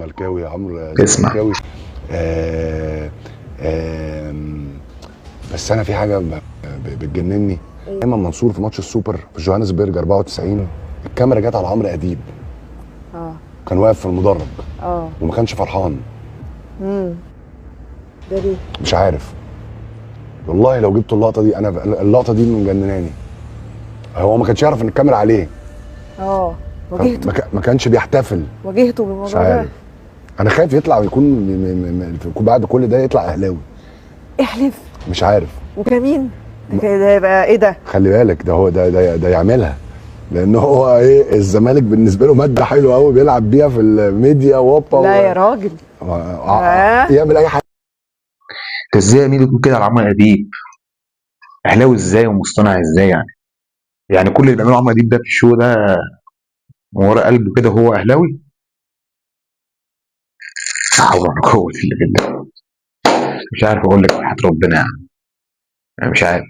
زملكاوي يا عمرو، اسمع. زملكاوي. آه آم، بس انا في حاجه بتجنني. ايه؟ ايمن منصور في ماتش السوبر في جوهانسبرج 94، الكاميرا جت على عمرو اديب، اه. كان واقف في المدرج اه. وما كانش فرحان. امم ده ليه؟ مش عارف والله، لو جبت اللقطه دي، انا اللقطه دي مجنناني. هو ما كانش يعرف ان الكاميرا عليه، اه. واجهته ما كانش بيحتفل. واجهته مش بالموضوع ده. عارف، انا خايف يطلع ويكون بعد كل ده يطلع اهلاوي. احلف. مش عارف. وكمين ده كده يبقى ايه ده؟ خلي بالك، ده هو ده يعملها، لان هو ايه، الزمالك بالنسبه له ماده حلوه قوي بيلعب بيها في الميديا لا يا راجل. يعمل اي حاجه. انت ازاي يا ميدو تقول كده على عمرو اديب؟ اهلاوي ازاي ومصطنع ازاي يعني؟ يعني كل اللي بيعمله عمرو اديب ده في الشو ده من ورا قلبه كده هو اهلاوي؟ لا حول ولا قوه الا بالله. مش عارف اقول لك وحياة ربنا يعني. أنا مش عارف.